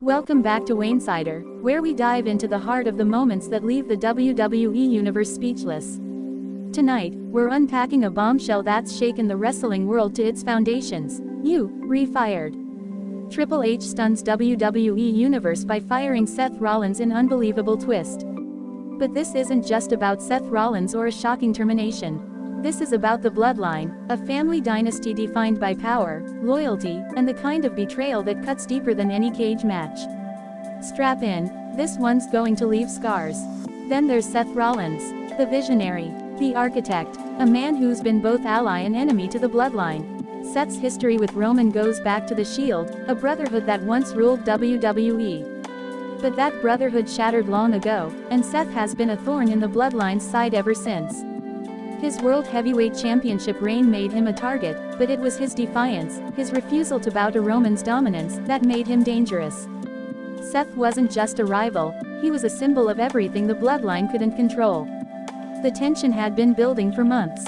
Welcome back to Wainsider, where we dive into the heart of the moments that leave the WWE Universe speechless. Tonight, we're unpacking a bombshell that's shaken the wrestling world to its foundations. Refired. Triple H stuns WWE Universe by firing Seth Rollins in unbelievable twist. But this isn't just about Seth Rollins or a shocking termination. This is about the bloodline, a family dynasty defined by power, loyalty, and the kind of betrayal that cuts deeper than any cage match. Strap in, this one's going to leave scars. Then there's Seth Rollins, the visionary, the architect, a man who's been both ally and enemy to the bloodline. Seth's history with Roman goes back to the Shield, a brotherhood that once ruled WWE. But that brotherhood shattered long ago, and Seth has been a thorn in the bloodline's side ever since. His World Heavyweight Championship reign made him a target, but it was his defiance, his refusal to bow to Roman's dominance, that made him dangerous. Seth wasn't just a rival, he was a symbol of everything the bloodline couldn't control. The tension had been building for months.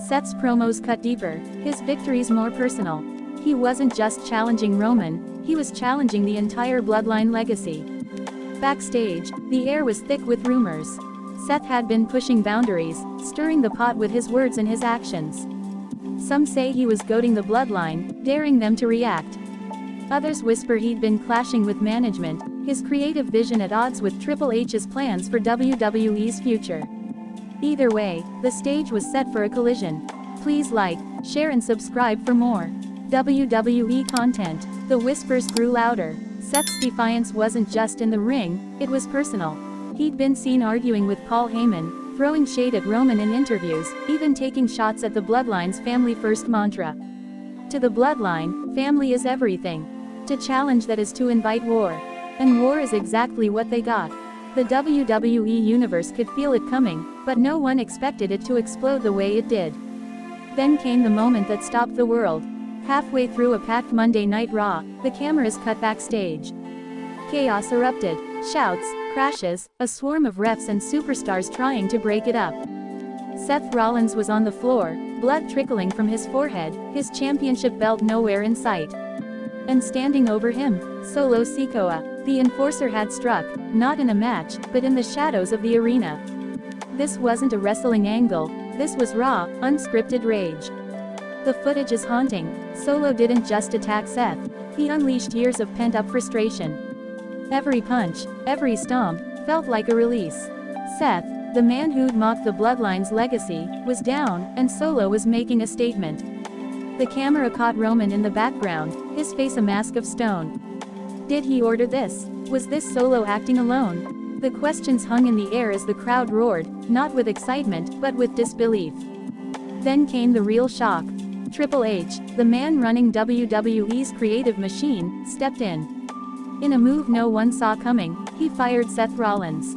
Seth's promos cut deeper, his victories more personal. He wasn't just challenging Roman, he was challenging the entire bloodline legacy. Backstage, the air was thick with rumors. Seth had been pushing boundaries, stirring the pot with his words and his actions. Some say he was goading the bloodline, daring them to react. Others whisper he'd been clashing with management, his creative vision at odds with Triple H's plans for WWE's future. Either way, the stage was set for a collision. Please like, share and subscribe for more WWE content. The whispers grew louder. Seth's defiance wasn't just in the ring, it was personal. He'd been seen arguing with Paul Heyman, throwing shade at Roman in interviews, even taking shots at the Bloodline's family first mantra. To the Bloodline, family is everything. To challenge that is to invite war. And war is exactly what they got. The WWE Universe could feel it coming, but no one expected it to explode the way it did. Then came the moment that stopped the world. Halfway through a packed Monday Night Raw, the cameras cut backstage. Chaos erupted. Shouts, crashes, a swarm of refs and superstars trying to break it up. Seth Rollins was on the floor, blood trickling from his forehead, his championship belt nowhere in sight. And standing over him, Solo Sikoa, the enforcer had struck, not in a match, but in the shadows of the arena. This wasn't a wrestling angle, this was raw, unscripted rage. The footage is haunting. Solo didn't just attack Seth, he unleashed years of pent-up frustration. Every punch, every stomp, felt like a release. Seth, the man who'd mocked the bloodline's legacy, was down, and Solo was making a statement. The camera caught Roman in the background, his face a mask of stone. Did he order this? Was this Solo acting alone? The questions hung in the air as the crowd roared, not with excitement, but with disbelief. Then came the real shock. Triple H, the man running WWE's creative machine, stepped in. In a move no one saw coming, he fired Seth Rollins.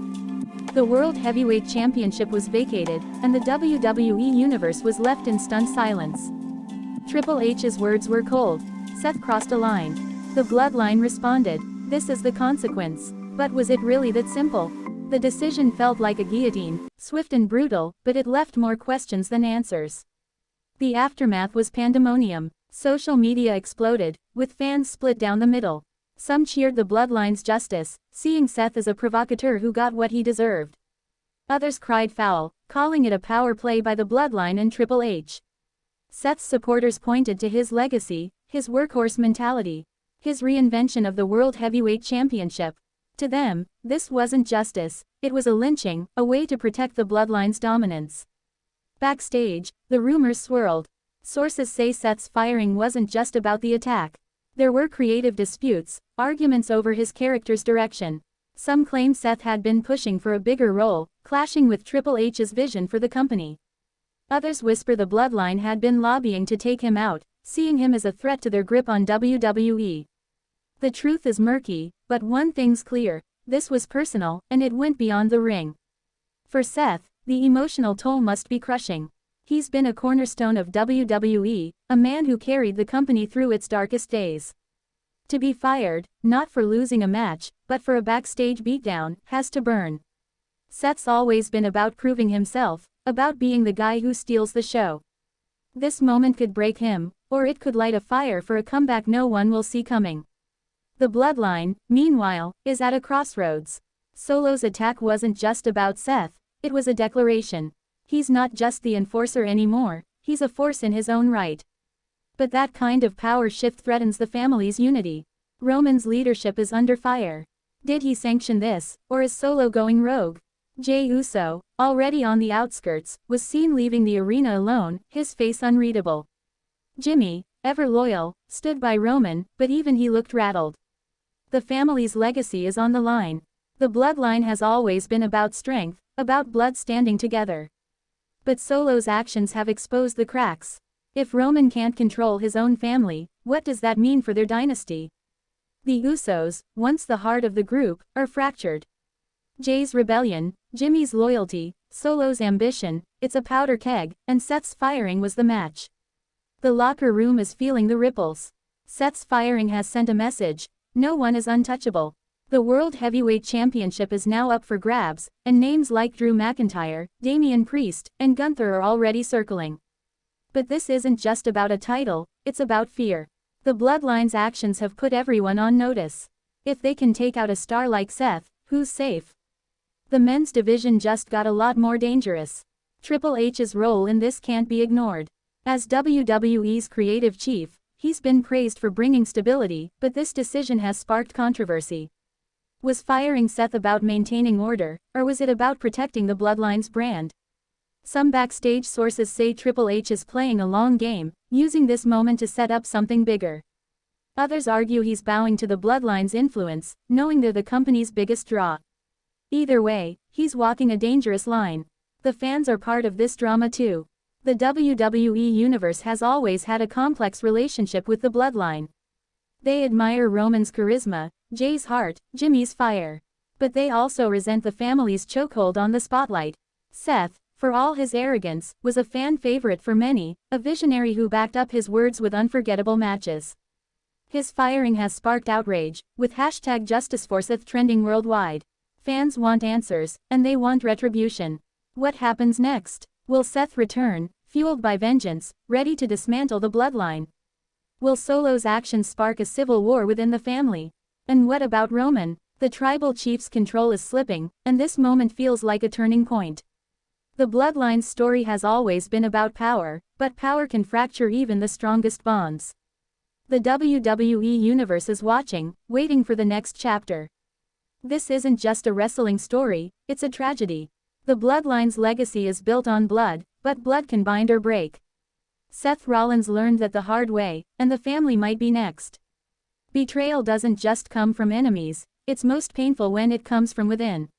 The World Heavyweight Championship was vacated, and the WWE Universe was left in stunned silence. Triple H's words were cold. Seth crossed a line. The bloodline responded, "This is the consequence." But was it really that simple? The decision felt like a guillotine, swift and brutal, but it left more questions than answers. The aftermath was pandemonium. Social media exploded, with fans split down the middle. Some cheered the bloodline's justice, seeing Seth as a provocateur who got what he deserved. Others cried foul, calling it a power play by the bloodline and Triple H. Seth's supporters pointed to his legacy, his workhorse mentality, his reinvention of the World Heavyweight Championship. To them, this wasn't justice, it was a lynching, a way to protect the bloodline's dominance. Backstage, the rumors swirled. Sources say Seth's firing wasn't just about the attack. There were creative disputes, arguments over his character's direction. Some claim Seth had been pushing for a bigger role, clashing with Triple H's vision for the company. Others whisper the bloodline had been lobbying to take him out, seeing him as a threat to their grip on WWE. The truth is murky, but one thing's clear, this was personal, and it went beyond the ring. For Seth, the emotional toll must be crushing. He's been a cornerstone of WWE, a man who carried the company through its darkest days. To be fired, not for losing a match, but for a backstage beatdown, has to burn. Seth's always been about proving himself, about being the guy who steals the show. This moment could break him, or it could light a fire for a comeback no one will see coming. The bloodline, meanwhile, is at a crossroads. Solo's attack wasn't just about Seth, it was a declaration. He's not just the enforcer anymore, he's a force in his own right. But that kind of power shift threatens the family's unity. Roman's leadership is under fire. Did he sanction this, or is Solo going rogue? Jey Uso, already on the outskirts, was seen leaving the arena alone, his face unreadable. Jimmy, ever loyal, stood by Roman, but even he looked rattled. The family's legacy is on the line. The bloodline has always been about strength, about blood standing together. But Solo's actions have exposed the cracks. If Roman can't control his own family, what does that mean for their dynasty? The Usos, once the heart of the group, are fractured. Jey's rebellion, Jimmy's loyalty, Solo's ambition, it's a powder keg, and Seth's firing was the match. The locker room is feeling the ripples. Seth's firing has sent a message: no one is untouchable. The World Heavyweight Championship is now up for grabs, and names like Drew McIntyre, Damian Priest, and Gunther are already circling. But this isn't just about a title, it's about fear. The Bloodline's actions have put everyone on notice. If they can take out a star like Seth, who's safe? The men's division just got a lot more dangerous. Triple H's role in this can't be ignored. As WWE's creative chief, he's been praised for bringing stability, but this decision has sparked controversy. Was firing Seth about maintaining order, or was it about protecting the Bloodline's brand? Some backstage sources say Triple H is playing a long game, using this moment to set up something bigger. Others argue he's bowing to the Bloodline's influence, knowing they're the company's biggest draw. Either way, he's walking a dangerous line. The fans are part of this drama too. The WWE Universe has always had a complex relationship with the Bloodline. They admire Roman's charisma, Jey's heart, Jimmy's fire. But they also resent the family's chokehold on the spotlight. Seth, for all his arrogance, was a fan favorite for many, a visionary who backed up his words with unforgettable matches. His firing has sparked outrage, with #JusticeForSeth trending worldwide. Fans want answers, and they want retribution. What happens next? Will Seth return, fueled by vengeance, ready to dismantle the Bloodline? Will Solo's actions spark a civil war within the family? And what about Roman? The tribal chief's control is slipping, and this moment feels like a turning point. The Bloodline's story has always been about power, but power can fracture even the strongest bonds. The WWE Universe is watching, waiting for the next chapter. This isn't just a wrestling story, it's a tragedy. The Bloodline's legacy is built on blood, but blood can bind or break. Seth Rollins learned that the hard way, and the family might be next. Betrayal doesn't just come from enemies, it's most painful when it comes from within.